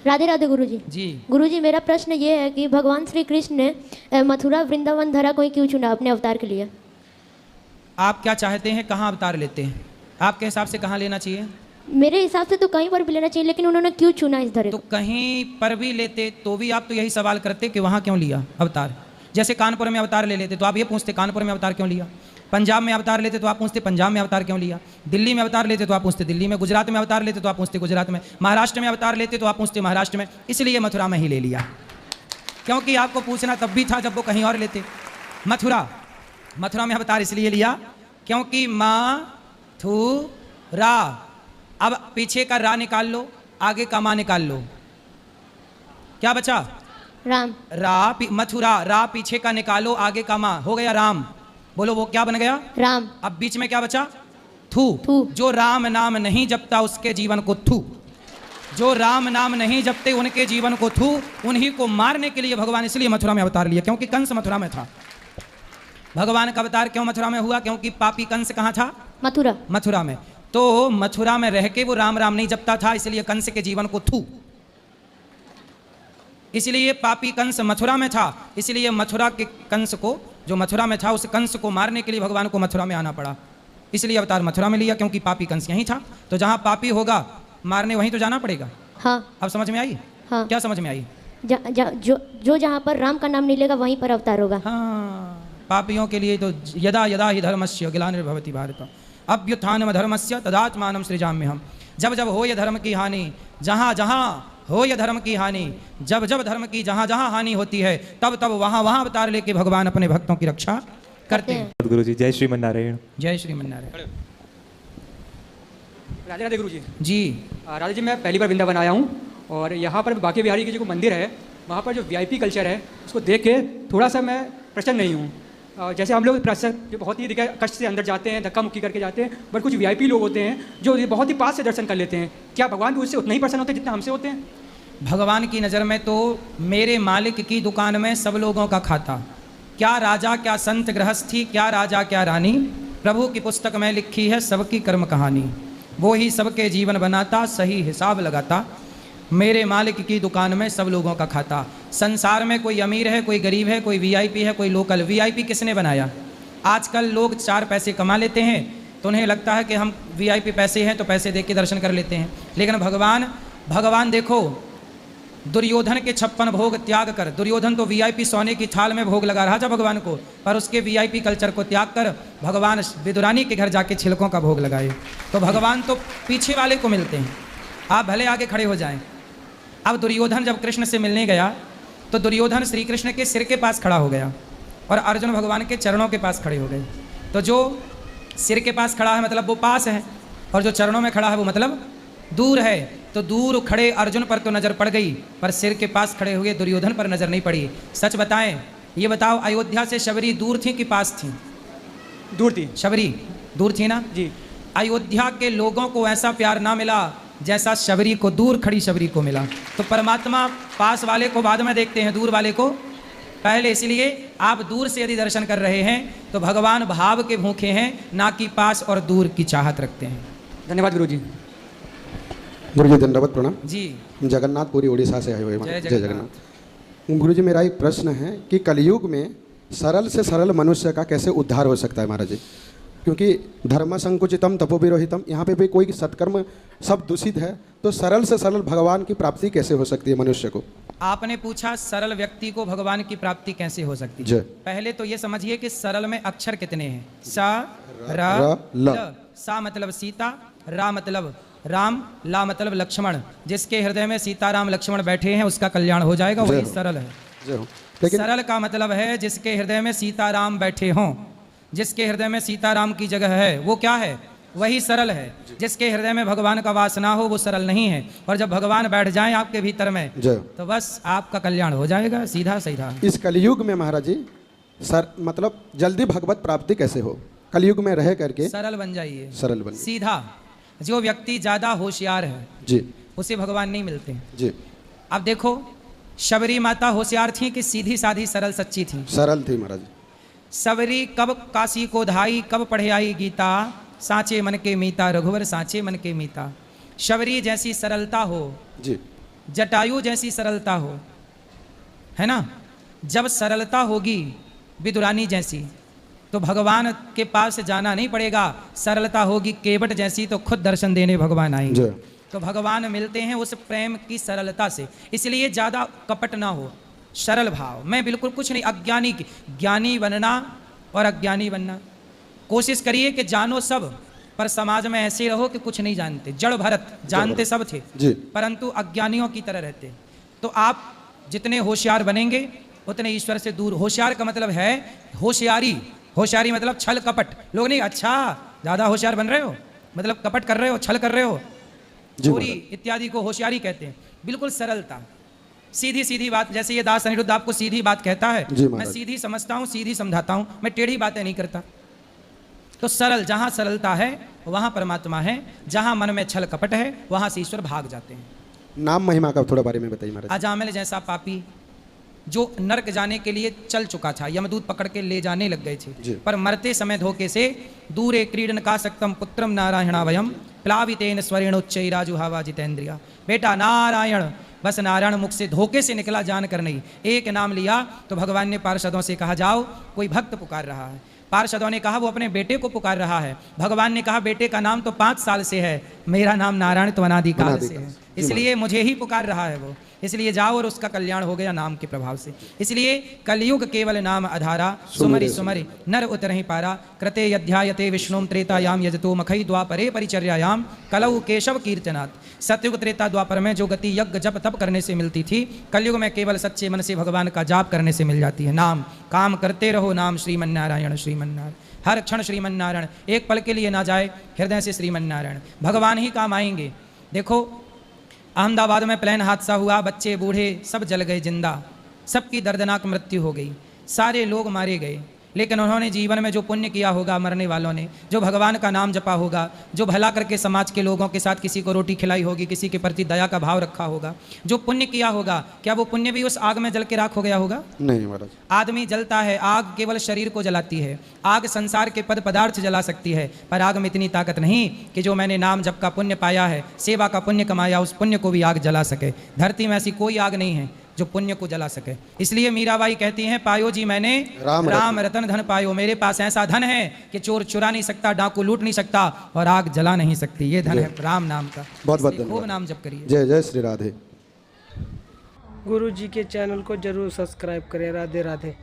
राधे राधे गुरुजी। जी गुरुजी, मेरा प्रश्न ये है कि भगवान श्री कृष्ण ने मथुरा वृंदावन धरा को ही क्यों चुना अपने अवतार के लिए? आप क्या चाहते हैं, कहाँ अवतार लेते हैं? आपके हिसाब से कहाँ लेना चाहिए? मेरे हिसाब से तो कहीं पर भी लेना चाहिए, लेकिन उन्होंने क्यों चुना इस धरे तो को? कहीं पर भी लेते तो भी आप तो यही सवाल करते कि वहाँ क्यों लिया अवतार। जैसे कानपुर में अवतार ले लेते तो आप ये पूछते कानपुर में अवतार क्यों लिया। पंजाब में अवतार लेते तो आप पूछते पंजाब में अवतार क्यों लिया। दिल्ली में अवतार लेते तो आप पूछते दिल्ली में। गुजरात में अवतार लेते तो आप पूछते गुजरात में। महाराष्ट्र में अवतार लेते तो आप पूछते महाराष्ट्र में। इसलिए मथुरा में ही ले लिया, क्योंकि आपको पूछना तब भी था जब वो कहीं और लेते। मथुरा में अवतार इसलिए लिया क्योंकि रा, अब पीछे का रा निकाल लो, आगे का माँ निकाल लो, क्या बचा? राम। मथुरा, रा पीछे का निकालो, आगे का माँ, हो गया राम। बोलो वो क्या बन गया? राम। अब बीच में क्या बचा? थू। जो राम नाम नहीं जपता उसके जीवन को थू। जो राम नाम नहीं जपते उनके जीवन को थू। उन्हीं को मारने के लिए भगवान इसलिए मथुरा में अवतार लिया, क्योंकि कंस मथुरा में था। भगवान का अवतार क्यों मथुरा में हुआ? क्योंकि पापी कंस कहाँ था? मथुरा में। तो मथुरा में रह के वो राम राम नहीं जपता था, इसलिए कंस के जीवन को थू। इसलिए पापी कंस मथुरा में था, इसलिए मथुरा के कंस को, जो मथुरा में था उस कंस को मारने के लिए भगवान को मथुरा में आना पड़ा। इसलिए अवतार मथुरा में लिया, क्योंकि पापी कंस यहीं था। तो जहाँ पापी होगा मारने वहीं तो जाना पड़ेगा। हाँ। अब समझ में आई? हाँ। क्या समझ में आई? जो जहाँ पर राम का नाम नहीं लेगा वहीं पर अवतार होगा। हाँ, पापियों के लिए तो यदा यदा ही धर्मस्य ग्लानिर्भवति भारत अभ्युत्थानम धर्मस्य तदात्मानं सृजाम्यहम्। जब जब हो ये धर्म की हानि, जहाँ जहाँ हो ये धर्म की हानि, जब जब धर्म की जहाँ जहाँ हानि होती है, तब तब वहाँ वहाँ अवतार लेके भगवान अपने भक्तों की रक्षा करते हैं। गुरु जी, जय श्रीमन्नारायण। जय श्रीमन्नारायण। राधे राधे गुरु जी। जी राधे जी, मैं पहली बार वृंदावन आया हूँ और यहाँ पर बांके बिहारी के जो मंदिर है वहाँ पर जो वीआईपी कल्चर है उसको देख के थोड़ा सा मैं प्रसन्न नहीं हूँ। जैसे हम लोग बहुत ही कष्ट से अंदर जाते हैं, धक्का मुक्की करके जाते हैं, बट कुछ वीआईपी लोग होते हैं जो बहुत ही पास से दर्शन कर लेते हैं। क्या भगवान भी उससे उतना ही प्रसन्न होते हैं जितना हमसे होते हैं? भगवान की नज़र में तो मेरे मालिक की दुकान में सब लोगों का खाता, क्या राजा क्या संत गृहस्थी, क्या राजा क्या रानी, प्रभु की पुस्तक में लिखी है सबकी कर्म कहानी। वो ही सबके जीवन बनाता, सही हिसाब लगाता, मेरे मालिक की दुकान में सब लोगों का खाता। संसार में कोई अमीर है, कोई गरीब है, कोई वीआईपी है, कोई लोकल। वीआईपी किसने बनाया? आजकल लोग 4 पैसे कमा लेते हैं तो उन्हें लगता है कि हम वीआईपी पैसे हैं तो पैसे दे के दर्शन कर लेते हैं। लेकिन भगवान देखो, दुर्योधन के 56 भोग त्याग कर, दुर्योधन तो वीआईपी सोने की थाल में भोग लगा रहा था भगवान को, पर उसके वीआईपी कल्चर को त्याग कर भगवान विदुरानी के घर जाके छिलकों का भोग लगाए। तो भगवान तो पीछे वाले को मिलते हैं, आप भले आगे खड़े हो जाएं। अब दुर्योधन जब कृष्ण से मिलने गया तो दुर्योधन श्री कृष्ण के सिर के पास खड़ा हो गया और अर्जुन भगवान के चरणों के पास खड़े हो गए। तो जो सिर के पास खड़ा है मतलब वो पास है, और जो चरणों में खड़ा है वो मतलब दूर है। तो दूर खड़े अर्जुन पर तो नज़र पड़ गई, पर सिर के पास खड़े हुए दुर्योधन पर नज़र नहीं पड़ी। सच बताएं, ये बताओ, अयोध्या से शबरी दूर थी कि पास थी? दूर थी। शबरी दूर थी ना जी। अयोध्या के लोगों को ऐसा प्यार ना मिला जैसा शबरी को, दूर खड़ी शबरी को मिला। तो परमात्मा पास वाले को बाद में देखते हैं, दूर वाले को पहले। इसलिए आप दूर से यदि दर्शन कर रहे हैं तो भगवान भाव के भूखे हैं, ना कि पास और दूर की चाहत रखते हैं। धन्यवाद गुरु जी। गुरु जी दंडवत प्रणाम जी। जगन्नाथपुरी उड़ीसा से आए हुए। जय जगन्नाथ। गुरु जी, मेरा एक प्रश्न है कि कलयुग में सरल से सरल मनुष्य का कैसे उद्धार हो सकता है महाराज जी? क्योंकि धर्म संकुचितम तपोविरोहितम, यहाँ पे भी कोई सत्कर्म सब दूषित है, तो सरल से सरल भगवान की प्राप्ति कैसे हो सकती है मनुष्य को? आपने पूछा सरल व्यक्ति को भगवान की प्राप्ति कैसे हो सकती है। पहले तो ये समझिए कि सरल में अक्षर कितने हैं? सा र ल। सा मतलब सीता, रा मतलब राम, ला मतलब लक्ष्मण। जिसके हृदय में सीता राम लक्ष्मण बैठे हैं उसका कल्याण हो जाएगा, वही सरल है। सरल का मतलब है जिसके हृदय में सीता राम बैठे हों, जिसके हृदय में सीताराम की जगह है वो क्या है? वही सरल है। जिसके हृदय में भगवान का वास ना हो वो सरल नहीं है। और जब भगवान बैठ जाएं आपके भीतर में तो बस आपका कल्याण हो जाएगा, सीधा सीधा। इस कलयुग में महाराज जी मतलब जल्दी भगवत प्राप्ति कैसे हो? कलयुग में रह करके सरल बन जाइए, सरल बन सीधा। जो व्यक्ति ज्यादा होशियार है जी, उसे भगवान नहीं मिलते जी। अब देखो, शबरी माता होशियार थी कि सीधी साधी सरल सच्ची थी? सरल थी महाराज। सबरी कब काशी को धाई, कब पढ़े आई गीता, साँचे मन के मीता रघुवर साँचे मन के मीता। शबरी जैसी सरलता हो जी, जटायु जैसी सरलता हो, है ना। जब सरलता होगी विदुरानी जैसी तो भगवान के पास जाना नहीं पड़ेगा, सरलता होगी केवट जैसी तो खुद दर्शन देने भगवान आएंगे। तो भगवान मिलते हैं उस प्रेम की सरलता से, इसलिए ज़्यादा कपट ना हो, सरल भाव। मैं बिल्कुल कुछ नहीं, अज्ञानी की ज्ञानी बनना और अज्ञानी बनना, कोशिश करिए कि जानो सब पर समाज में ऐसे रहो कि कुछ नहीं जानते। जड़ भरत जानते सब थे परंतु अज्ञानियों की तरह रहते। तो आप जितने होशियार बनेंगे उतने ईश्वर से दूर। होशियार का मतलब है होशियारी, होशियारी मतलब छल कपट। लोग नहीं अच्छा ज़्यादा होशियार बन रहे हो मतलब कपट कर रहे हो, छल कर रहे हो, चोरी इत्यादि को होशियारी कहते हैं। बिल्कुल सरलता, सीधी सीधी बात। जैसे ये दास अनिरुद्ध आपको सीधी बात कहता है, मैं सीधी समझता हूँ, सीधी समझाता हूँ, मैं टेढ़ी बातें नहीं करता। तो सरल, जहाँ सरलता है वहाँ परमात्मा है, जहाँ मन में छल कपट है वहाँ से ईश्वर भाग जाते हैं। नाम महिमा का थोड़ा बारे में बताइए महाराज। अजामिल जैसा पापी जो नरक जाने के लिए चल चुका था, यमदूत पकड़ के ले जाने लग गए थे, पर मरते समय धोखे से दूरे क्रीडन का सक्तम पुत्रम नारायणावयम प्लावितेन स्वरेणोच्चैराजुहावा जितेंद्रिया। बेटा नारायण, बस नारायण मुख से धोखे से निकला, जान कर नहीं। एक नाम लिया तो भगवान ने पार्षदों से कहा जाओ कोई भक्त पुकार रहा है। पार्षदों ने कहा वो अपने बेटे को पुकार रहा है। भगवान ने कहा बेटे का नाम तो 5 साल से है, मेरा नाम नारायण तो अनादिकाल से है, इसलिए मुझे ही पुकार रहा है वो, इसलिए जाओ और उसका कल्याण हो गया नाम के प्रभाव से। इसलिए कलयुग केवल नाम आधारा, सुमरि सुमरि नर उतरहि पारा। कृते यध्यायते विष्णुम त्रेतायाम यजतो मखई द्वापरे परिचर्यायाम कलौ केशव कीर्तनात्। सतयुग त्रेता द्वापर में जो गति यज्ञ जप तप करने से मिलती थी, कलयुग में केवल सच्चे मन से भगवान का जाप करने से मिल जाती है। नाम काम करते रहो, नाम श्रीमन्नारायण श्रीमन्नारायण, हर क्षण श्रीमन्नारायण, एक पल के लिए ना जाए हृदय से श्रीमन्नारायण, भगवान ही काम आएंगे। देखो अहमदाबाद में प्लेन हादसा हुआ, बच्चे बूढ़े सब जल गए जिंदा, सबकी दर्दनाक मृत्यु हो गई, सारे लोग मारे गए। लेकिन उन्होंने जीवन में जो पुण्य किया होगा, मरने वालों ने जो भगवान का नाम जपा होगा, जो भला करके समाज के लोगों के साथ किसी को रोटी खिलाई होगी, किसी के प्रति दया का भाव रखा होगा, जो पुण्य किया होगा, क्या वो पुण्य भी उस आग में जल के राख हो गया होगा? नहीं महाराज। आदमी जलता है, आग केवल शरीर को जलाती है, आग संसार के पद पदार्थ जला सकती है, पर आग में इतनी ताकत नहीं कि जो मैंने नाम जप का पुण्य पाया है, सेवा का पुण्य कमाया, उस पुण्य को भी आग जला सके। धरती में ऐसी कोई आग नहीं है जो पुण्य को जला सके। इसलिए मीराबाई कहती हैं पायो जी मैंने राम रतन धन पायो, मेरे पास ऐसा धन है कि चोर चुरा नहीं सकता, डाकू लूट नहीं सकता और आग जला नहीं सकती। ये धन है राम नाम का। बहुत बहुत धन्यवाद। खूब नाम जप करिए। जय जय श्री राधे। गुरु जी के चैनल को जरूर सब्सक्राइब करें। राधे राधे।